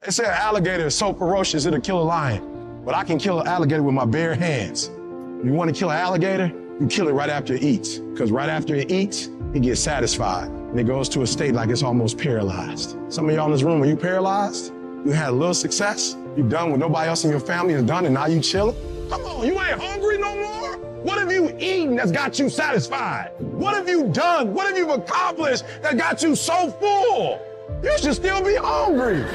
They say an alligator is so ferocious it'll kill a lion, but I can kill an alligator with my bare hands. You want to kill an alligator, you kill it right after it eats, because right after it eats, it gets satisfied, and it goes to a state like it's almost paralyzed. Some of y'all in this room, are you paralyzed? You had a little success, you done what nobody else in your family has done, and now you chilling? Come on, you ain't hungry no more? What have you eaten that's got you satisfied? What have you done? What have you accomplished that got you so full? You should still be hungry.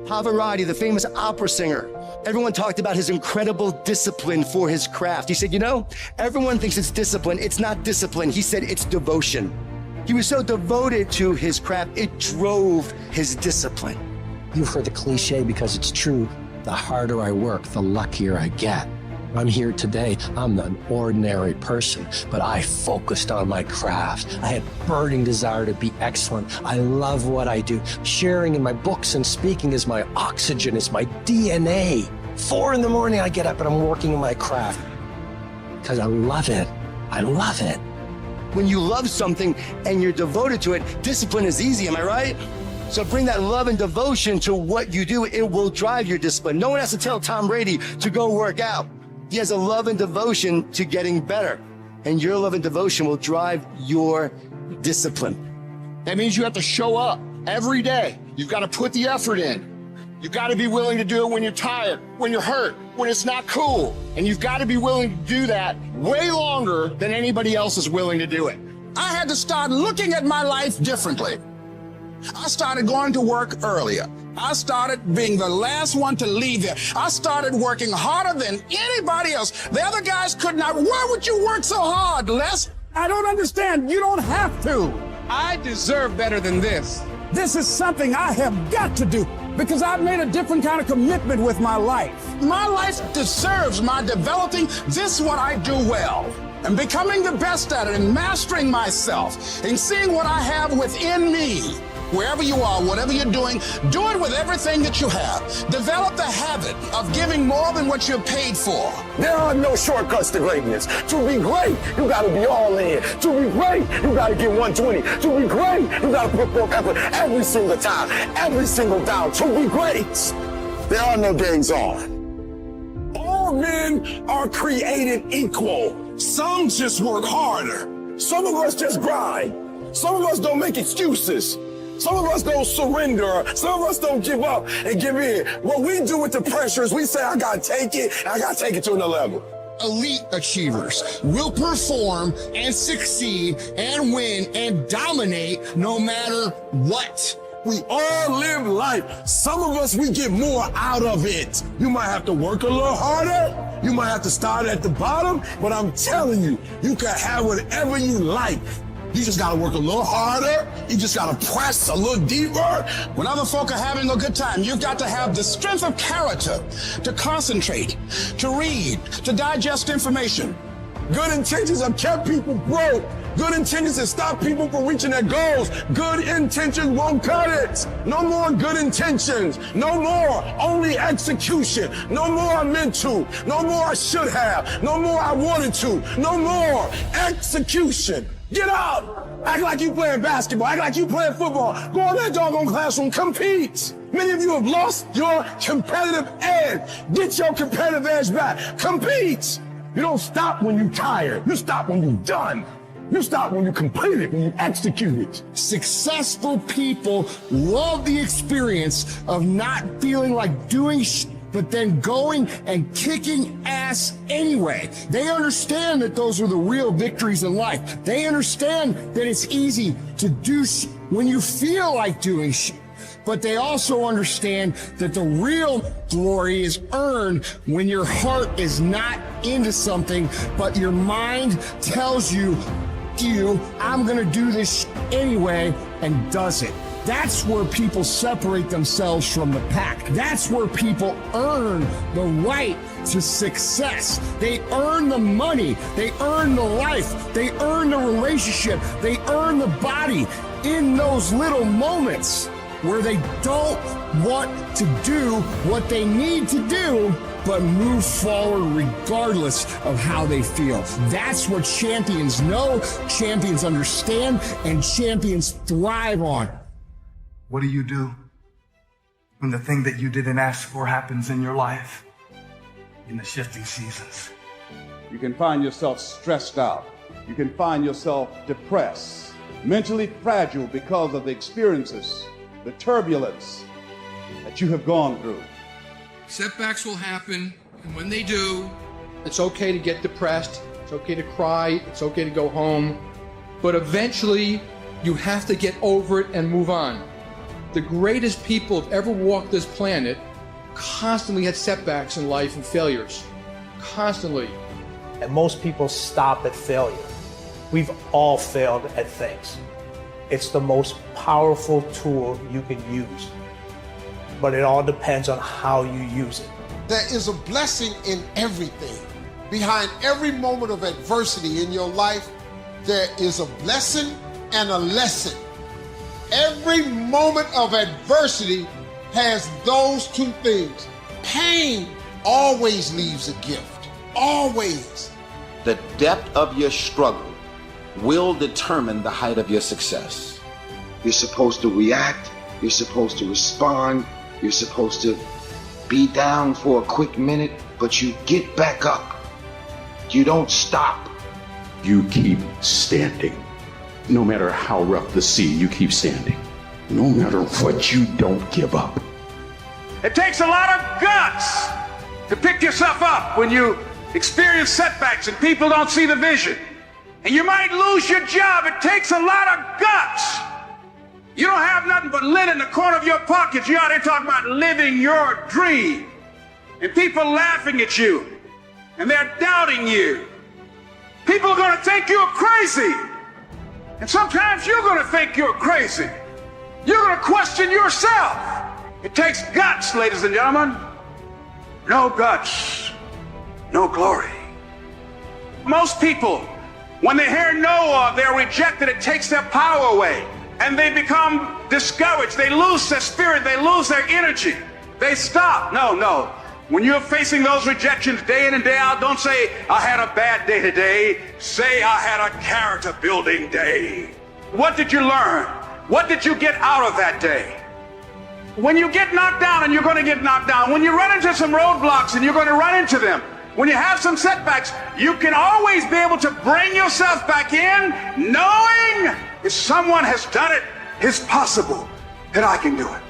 Pavarotti, the famous opera singer, everyone talked about his incredible discipline for his craft. He said, you know, everyone thinks it's discipline. It's not discipline. He said it's devotion. He was so devoted to his craft, it drove his discipline. You've heard the cliche because it's true. The harder I work, the luckier I get. I'm here today. I'm an ordinary person, but I focused on my craft. I had burning desire to be excellent. I love what I do. Sharing in my books and speaking is my oxygen, is my DNA. 4 in the morning, I get up and I'm working in my craft because I love it. I love it. When you love something and you're devoted to it, discipline is easy, am I right? So bring that love and devotion to what you do. It will drive your discipline. No one has to tell Tom Brady to go work out. He has a love and devotion to getting better. And your love and devotion will drive your discipline. That means you have to show up every day. You've got to put the effort in. You've got to be willing to do it when you're tired, when you're hurt, when it's not cool. And you've got to be willing to do that way longer than anybody else is willing to do it. I had to start looking at my life differently. I started going to work earlier. I started being the last one to leave there. I started working harder than anybody else. The other guys could not. Why would you work so hard, Les? I don't understand. You don't have to. I deserve better than this. This is something I have got to do because I've made a different kind of commitment with my life. My life deserves my developing this what I do well and becoming the best at it and mastering myself and seeing what I have within me. Wherever you are, whatever you're doing, do it with everything that you have. Develop the habit of giving more than what you're paid for. There are no shortcuts to greatness. To be great, you gotta be all in. To be great, you gotta get 120. To be great, you gotta put forth effort every single time, every single down. To be great, there are no days off. All men are created equal. Some just work harder. Some of us just grind. Some of us don't make excuses. Some of us don't surrender. Some of us don't give up and give in. What we do with the pressure is we say, I gotta take it, and I gotta take it to another level. Elite achievers will perform and succeed and win and dominate no matter what. We all live life. Some of us, we get more out of it. You might have to work a little harder. You might have to start at the bottom, but I'm telling you, you can have whatever you like. You just gotta work a little harder. You just gotta press a little deeper. When other folk are having a good time, you've got to have the strength of character to concentrate, to read, to digest information. Good intentions have kept people broke. Good intentions have stopped people from reaching their goals. Good intentions won't cut it. No more good intentions. No more only execution. No more I meant to. No more I should have. No more I wanted to. No more execution. Get up! Act like you playing basketball. Act like you playing football. Go in that doggone classroom. Compete. Many of you have lost your competitive edge. Get your competitive edge back. Compete. You don't stop when you're tired. You stop when you're done. You stop when you complete it, when you execute it. Successful people love the experience of not feeling like doing but then going and kicking ass anyway. They understand that those are the real victories in life. They understand that it's easy to do when you feel like doing but they also understand that the real glory is earned when your heart is not into something, but your mind tells you, I'm gonna do this anyway, and does it. That's where people separate themselves from the pack. That's where people earn the right to success. They earn the money. They earn the life. They earn the relationship. They earn the body in those little moments where they don't want to do what they need to do, but move forward regardless of how they feel. That's what champions know, champions understand, and champions thrive on. What do? when the thing that you didn't ask for happens in your life in the shifting seasons. You can find yourself stressed out. You can find yourself depressed, mentally fragile because of the experiences, the turbulence that you have gone through. Setbacks will happen, and when they do, it's okay to get depressed, it's okay to cry, it's okay to go home, but eventually you have to get over it and move on. The greatest people who've ever walked this planet constantly had setbacks in life and failures. Constantly. And most people stop at failure. We've all failed at things. It's the most powerful tool you can use, but it all depends on how you use it. There is a blessing in everything. Behind every moment of adversity in your life, there is a blessing and a lesson. Every moment of adversity has those two things. Pain always leaves a gift, always. The depth of your struggle will determine the height of your success. You're supposed to react, you're supposed to respond, you're supposed to be down for a quick minute, but you get back up. You don't stop. You keep standing. No matter how rough the sea, you keep standing. No matter what, you don't give up. It takes a lot of guts to pick yourself up when you experience setbacks and people don't see the vision. And you might lose your job. It takes a lot of guts. You don't have nothing but lint in the corner of your pockets. You're out there talking about living your dream. And people laughing at you. And they're doubting you. People are going to think you're crazy. And sometimes you're going to think you're crazy. You're going to question yourself. It takes guts, ladies and gentlemen. No guts, no glory. Most people, when they hear no or they're rejected, it takes their power away. And they become discouraged. They lose their spirit. They lose their energy. They stop. No. When you're facing those rejections day in and day out, don't say, I had a bad day today. Say, I had a character building day. What did you learn? What did you get out of that day? When you get knocked down, and you're going to get knocked down, when you run into some roadblocks, and you're going to run into them, when you have some setbacks, you can always be able to bring yourself back in, knowing if someone has done it, it's possible that I can do it.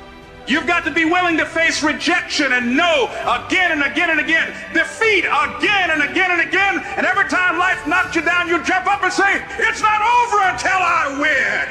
You've got to be willing to face rejection and no again and again and again, defeat again and again and again, and every time life knocks you down, you jump up and say, it's not over until I win.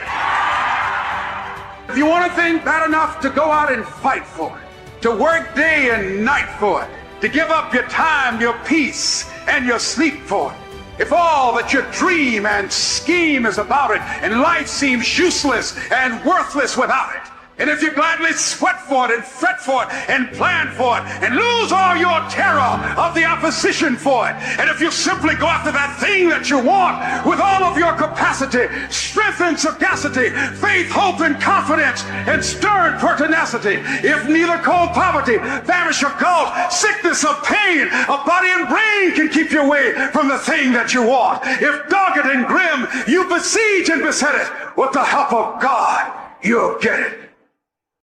If you want a thing bad enough to go out and fight for it, to work day and night for it, to give up your time, your peace, and your sleep for it, if all that your dream and scheme is about it, and life seems useless and worthless without it, and if you gladly sweat for it and fret for it and plan for it and lose all your terror of the opposition for it, and if you simply go after that thing that you want with all of your capacity, strength and sagacity, faith, hope and confidence, and stern pertinacity, if neither cold poverty, famish or cold, sickness or pain of body and brain can keep you away from the thing that you want, if dogged and grim you besiege and beset it, with the help of God, you'll get it.